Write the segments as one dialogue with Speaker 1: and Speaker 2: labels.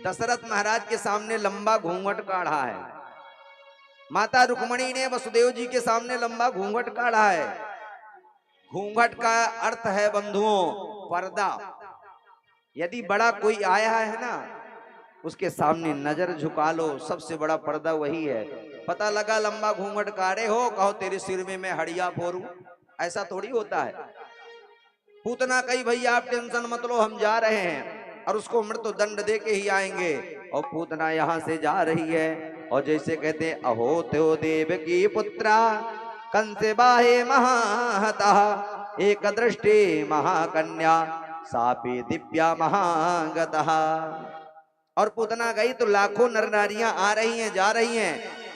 Speaker 1: दशरथ महाराज के सामने लंबा घूंघट काढ़ा है, माता रुक्मणी ने वसुदेव जी के सामने लंबा घूंघट काढ़ा है। घूंघट का अर्थ है बंधुओं पर्दा। यदि बड़ा कोई आया है ना, उसके सामने नजर झुका लो, सबसे बड़ा पर्दा वही है। पता लगा लंबा घूंघट काढ़े हो, कहो तेरे सिर में मैं हड़िया फोड़ू, ऐसा थोड़ी होता है। पूतना कही भैया आप टेंशन मत लो, हम जा रहे हैं और उसको मृत्यु दंड दे के ही आएंगे। और पूतना यहाँ से जा रही है और जैसे कहते हैं अहो त्यो देव की पुत्रा कंसे बाहे महाहता एक दृष्टि महाकन्या सापी दिव्या महागता। और पूतना गई तो लाखों नर नारियां आ रही हैं जा रही हैं,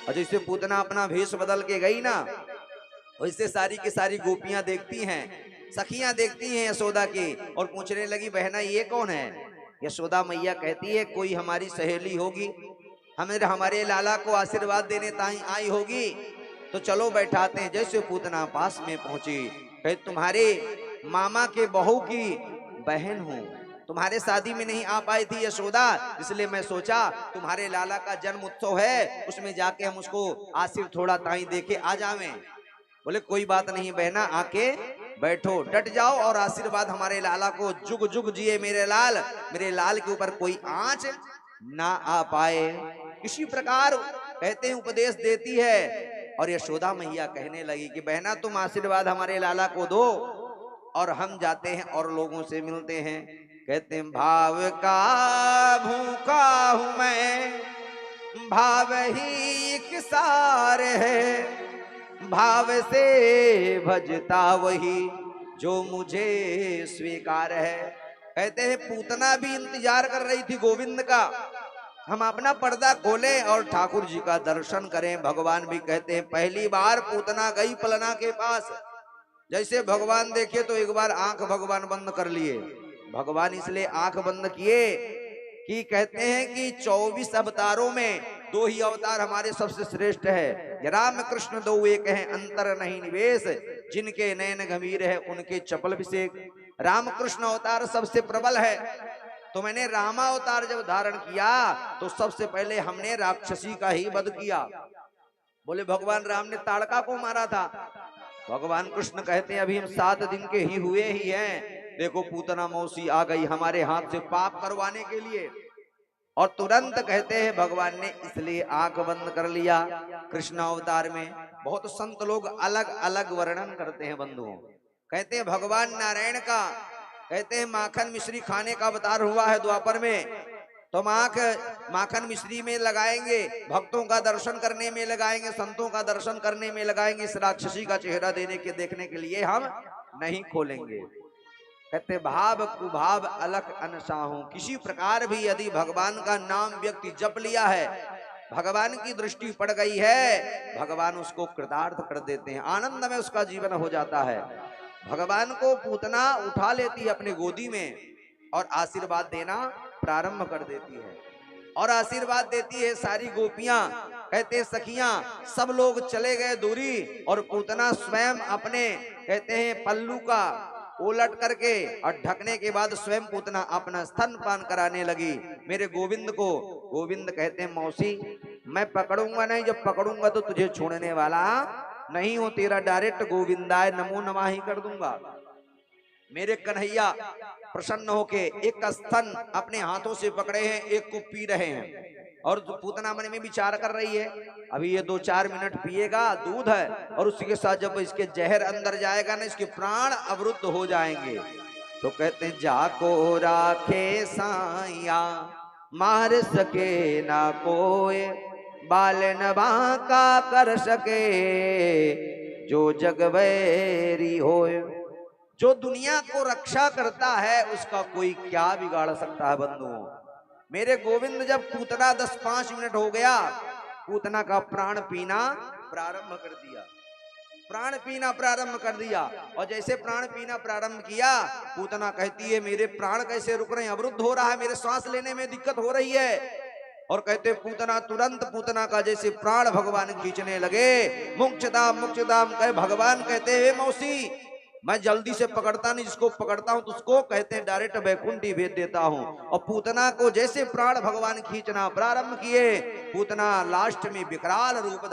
Speaker 1: और जैसे पूतना अपना भेष बदल के गई ना, वैसे सारी की सारी गोपियां देखती हैं, सखियां देखती हैं यशोदा की, और पूछने लगी बहना ये कौन है। यशोदा मैया कहती है कोई हमारी सहेली होगी, हमारे लाला को आशीर्वाद देने ताई आई होगी, तो चलो बैठाते हैं। जैसे पूतना पास में पहुंची, कहे तुम्हारे मामा के बहू की बहन हूं, तुम्हारे शादी में नहीं आ पाई थी यशोदा, इसलिए मैं सोचा तुम्हारे लाला का जन्म उत्सव है, उसमें जाके हम उसको आशीर्वाद थोड़ा ताई देके आ जावें। बोले कोई बात नहीं बहना, आके बैठो, डट जाओ और आशीर्वाद हमारे लाला को जुग जुग जिए मेरे लाल के ऊपर कोई आंच ना आ पाए। इसी प्रकार कहते हैं उपदेश देती है। और यशोदा मैया कहने लगी कि बहना तुम आशीर्वाद हमारे लाला को दो और हम जाते हैं और लोगों से मिलते हैं। कहते हैं भाव का भूखा हूं मैं, भाव ही एक सार है, भाव से भजता वही जो मुझे स्वीकार है। कहते हैं पूतना भी इंतजार कर रही थी गोविंद का, हम अपना पर्दा खोलें और ठाकुर जी का दर्शन करें। भगवान भी कहते हैं पहली बार पूतना गई पलना के पास, जैसे भगवान देखे तो एक बार आंख भगवान बंद कर लिए। भगवान इसलिए आंख बंद किए कि कहते हैं कि 24 अवतारों में 2 ही अवतार हमारे सबसे श्रेष्ठ है, राम कृष्ण 2 एक हैं अंतर नहीं निवेश, जिनके नयन गंभीर है उनके चपल अभिषेक। रामकृष्ण अवतार सबसे प्रबल है, तो मैंने रामावतार जब धारण किया तो सबसे पहले हमने राक्षसी का ही वध किया। बोले भगवान राम ने ताड़का को मारा था। भगवान कृष्ण कहते हैं अभी हम 7 दिन के ही हुए ही हैं, देखो पूतना मौसी आ गई हमारे हाथ से पाप करवाने के लिए। और तुरंत कहते हैं भगवान ने इसलिए आंख बंद कर लिया। कृष्ण अवतार में बहुत संत लोग अलग अलग वर्णन करते हैं बंधुओं। कहते हैं भगवान नारायण का कहते हैं माखन मिश्री खाने का अवतार हुआ है द्वापर में, तो माखन मिश्री में लगाएंगे, भक्तों का दर्शन करने में लगाएंगे, संतों का दर्शन करने में लगाएंगे, इस राक्षसी का चेहरा देखने के लिए हम नहीं खोलेंगे। कहते भाव कुभाव अलख अनसाहू, किसी प्रकार भी यदि भगवान का नाम व्यक्ति जप लिया है, भगवान की दृष्टि पड़ गई है, भगवान उसको कृतार्थ कर देते हैं, आनंद में उसका जीवन हो जाता है। भगवान को पूतना उठा लेती है अपनी गोदी में और आशीर्वाद देना प्रारंभ कर देती है, और आशीर्वाद देती है सारी गोपियां। कहते सखियां सब लोग चले गए दूरी, और पूतना स्वयं अपने कहते हैं पल्लू का उलट करके और ढकने के बाद स्वयं पूतना अपना स्तनपान कराने लगी मेरे गोविंद को। गोविंद कहते हैं मौसी मैं पकड़ूंगा नहीं, जब पकड़ूंगा तो तुझे छोड़ने वाला नहीं हो, तेरा डायरेक्ट गोविंदाय नमो नमः ही कर दूंगा। मेरे कन्हैया प्रसन्न होके एक स्तन अपने हाथों से पकड़े हैं, एक को पी रहे हैं, और पूतना मन में विचार कर रही है अभी ये 2-4 मिनट पिएगा, दूध है, और उसके साथ जब इसके जहर अंदर जाएगा ना, इसके प्राण अवरुद्ध हो जाएंगे। तो कहते हैं जाको राखे साइया मार सके ना कोई, बालन बांका कर सके जो जगवैरी होए। जो दुनिया को रक्षा करता है उसका कोई क्या बिगाड़ सकता है बंधुओं। मेरे गोविंद जब पूतना 10-5 मिनट हो गया, पूतना का प्राण पीना प्रारंभ कर दिया, प्राण पीना प्रारंभ कर दिया। और जैसे प्राण पीना प्रारंभ किया, पूतना कहती है मेरे प्राण कैसे रुक रहे हैं, अवरुद्ध हो रहा है, मेरे सांस लेने में दिक्कत हो रही है। और कहते पूतना तुरंत पूतना का जैसे प्राण भगवान खींचने लगे, मुक्षदाम मुक्षदाम कहे भगवान कहते हैं मौसी मैं जल्दी से पकड़ता नहीं, जिसको पकड़ता हूं तो उसको कहते हैं डायरेक्ट वैकुंठी भेज देता हूं। और पूतना को जैसे प्राण भगवान खींचना प्रारंभ किए, पूतना लास्ट में विकराल रूप